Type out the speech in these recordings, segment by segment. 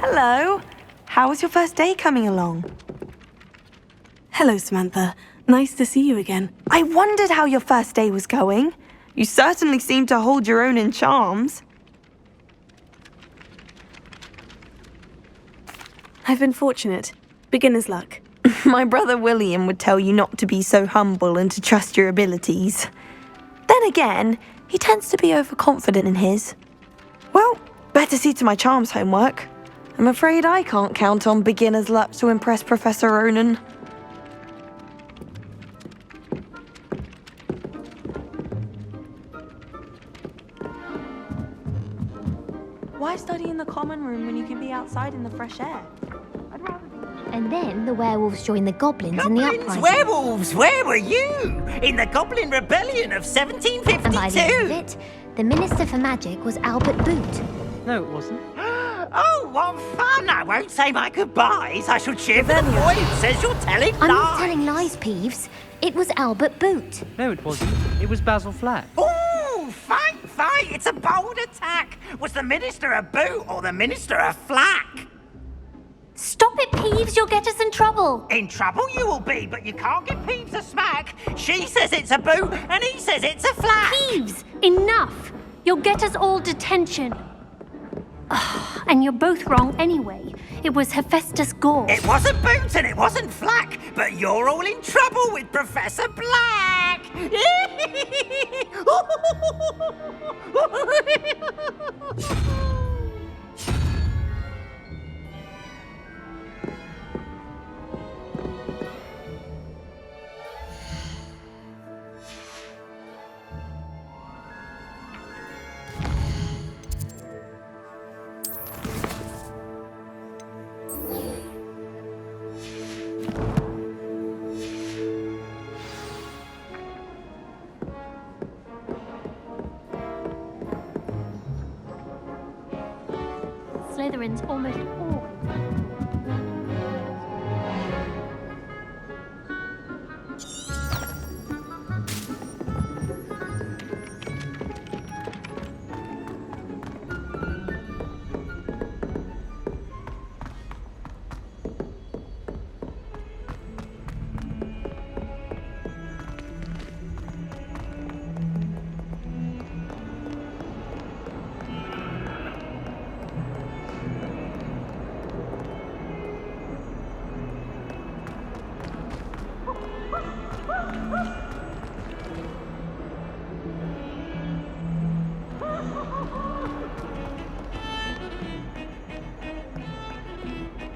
Hello. How was your first day coming along? Hello, Samantha. Nice to see you again. I wondered how your first day was going. You certainly seem to hold your own in charms. I've been fortunate. Beginner's luck. My brother William would tell you not to be so humble and to trust your abilities. Then again, he tends to be overconfident in his. Well, better see to my charms homework. I'm afraid I can't count on beginner's luck to impress Professor Ronan. Why study in the common room when you can be outside in the fresh air? And then the werewolves joined the goblins in the uprising. Werewolves, where were you? In the Goblin Rebellion of 1752. And by the end of it, the Minister for Magic was Albert Boot. No, it wasn't. Oh, what fun! I won't say my goodbyes. I shall cheer for the boy who says you're telling I'm lies. not telling lies, Peeves. It was Albert Boot. No, it wasn't. It was Basil Flack. Ooh, fight! It's a bold attack. Was the Minister a boot or the Minister a flack? Stop it, Peeves. You'll get us in trouble. In trouble you will be, but you can't give Peeves a smack. She says it's a boot and he says it's a flack. Peeves, enough. You'll get us all detention. And you're both wrong anyway. It was Hephaestus Gore. It wasn't boot and it wasn't flack, but you're all in trouble with Professor Black. Slytherin's almost all.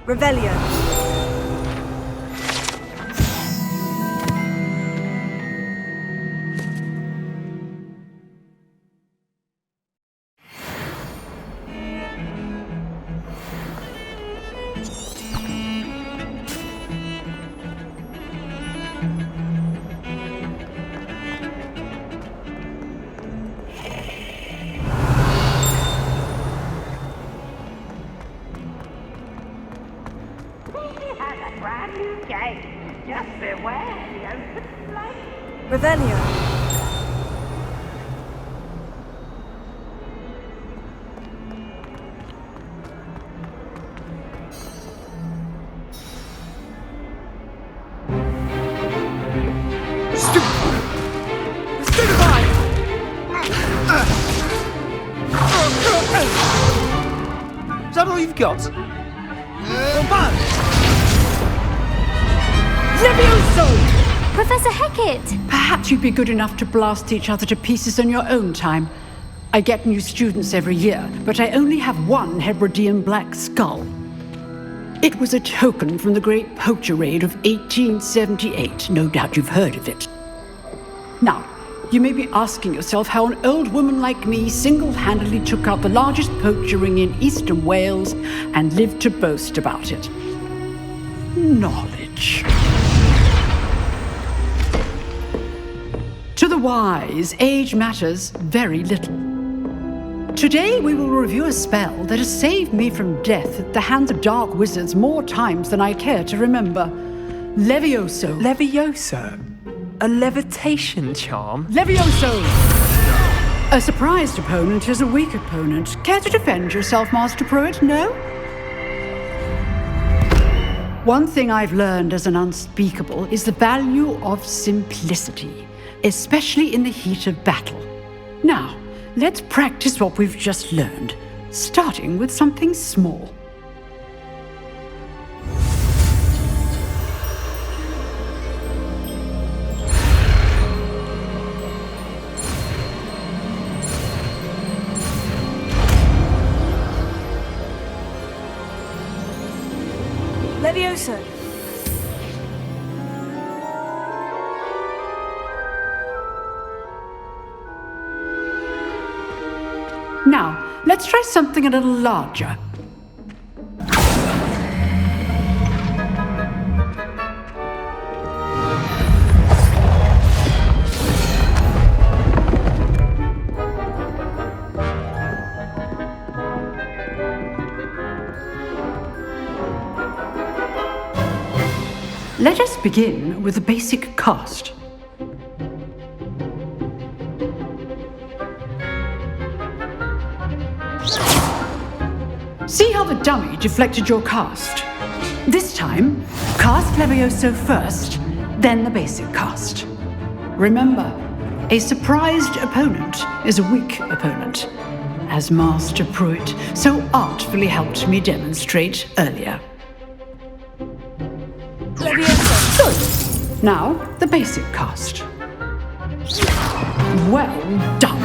Revelio. Just beware the open flame. Revelio. Is that all you've got? Professor Hecat! Perhaps you'd be good enough to blast each other to pieces on your own time. I get new students every year, but I only have one Hebridean black skull. It was a token from the Great Poacher Raid of 1878. No doubt you've heard of it. Now, you may be asking yourself how an old woman like me single-handedly took out the largest poacher ring in eastern Wales and lived to boast about it. Knowledge. To the wise, age matters very little. Today we will review a spell that has saved me from death at the hands of dark wizards more times than I care to remember. Levioso. Levioso? A levitation charm? Levioso! A surprised opponent is a weak opponent. Care to defend yourself, Master Pruitt? No? One thing I've learned as an unspeakable is the value of simplicity, especially in the heat of battle. Now, let's practice what we've just learned, starting with something small. Levioso. Now, let's try something a little larger. Let us begin with a basic cast. See how the dummy deflected your cast? This time, cast Levioso first, then the basic cast. Remember, a surprised opponent is a weak opponent, as Master Pruitt so artfully helped me demonstrate earlier. Good. Now, the basic cast. Well done.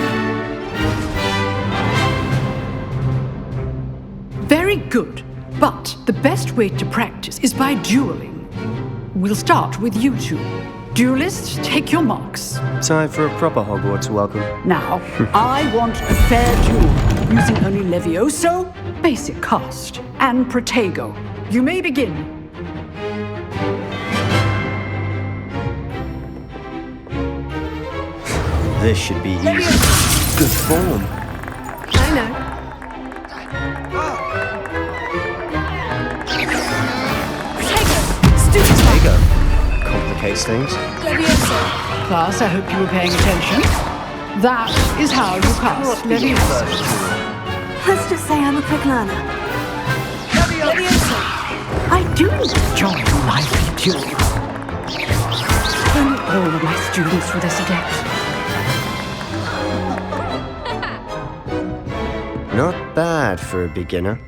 Very good. But the best way to practice is by dueling. We'll start with you two. Duelists, take your marks. Time for a proper Hogwarts welcome. Now, I want a fair duel, using only Levioso, basic cast, and Protego. You may begin. This should be easy. Good form. I know. Protego. Complicates things. Levioso. Class, I hope you were paying attention. That is how you cast Levioso. Let's just say I'm a quick learner. Levioso. I do enjoy lively duels. Only all of my students were this adept. Not bad for a beginner.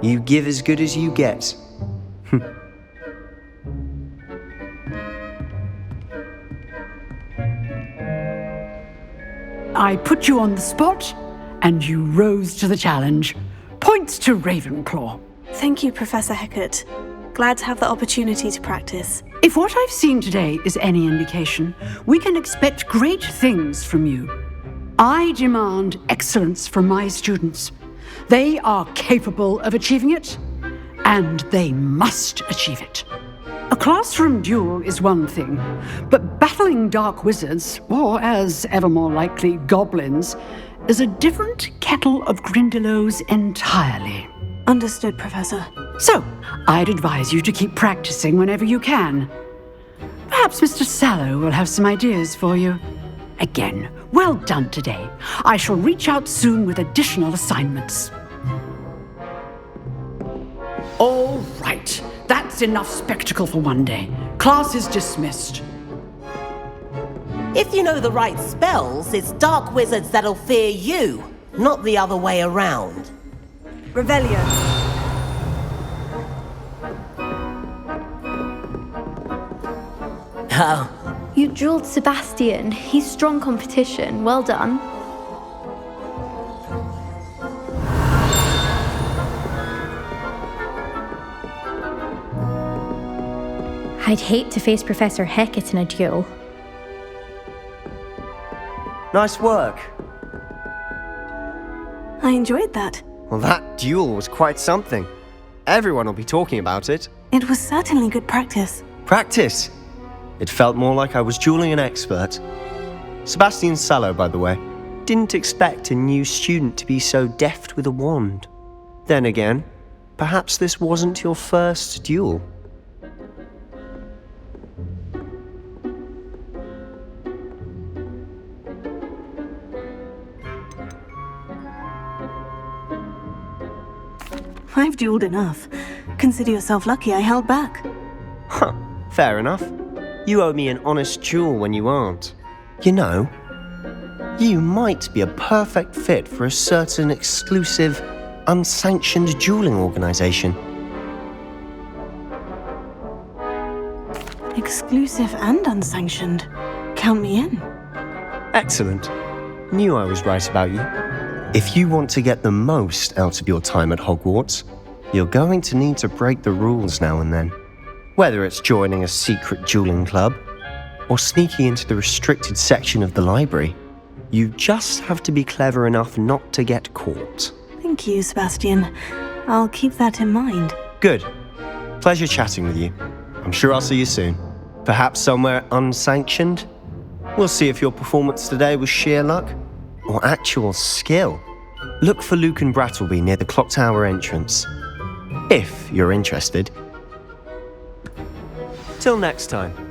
You give as good as you get. I put you on the spot, and you rose to the challenge. Points to Ravenclaw. Thank you, Professor Hecat. Glad to have the opportunity to practice. If what I've seen today is any indication, we can expect great things from you. I demand excellence from my students. They are capable of achieving it, and they must achieve it. A classroom duel is one thing, but battling dark wizards, or as ever more likely, goblins, is a different kettle of Grindylows entirely. Understood, Professor. So, I'd advise you to keep practicing whenever you can. Perhaps Mr. Sallow will have some ideas for you. Again, well done today. I shall reach out soon with additional assignments. All right, that's enough spectacle for one day. Class is dismissed. If you know the right spells, it's dark wizards that'll fear you, not the other way around. Revelio. Oh, You drilled Sebastian. He's strong competition. Well done. I'd hate to face Professor Hecat in a duel. Nice work. I enjoyed that. Well, that duel was quite something. Everyone will be talking about it. It was certainly good practice. Practice. It felt more like I was dueling an expert. Sebastian Sallow, by the way, didn't expect a new student to be so deft with a wand. Then again, perhaps this wasn't your first duel. I've dueled enough. Consider yourself lucky I held back. Huh, fair enough. You owe me an honest duel when you aren't. You know, you might be a perfect fit for a certain exclusive, unsanctioned dueling organization. Exclusive and unsanctioned. Count me in. Excellent. Knew I was right about you. If you want to get the most out of your time at Hogwarts, you're going to need to break the rules now and then. Whether it's joining a secret dueling club or sneaking into the restricted section of the library, you just have to be clever enough not to get caught. Thank you, Sebastian. I'll keep that in mind. Good. Pleasure chatting with you. I'm sure I'll see you soon. Perhaps somewhere unsanctioned? We'll see if your performance today was sheer luck or actual skill. Look for Luke and Brattleby near the clock tower entrance, if you're interested. Till next time.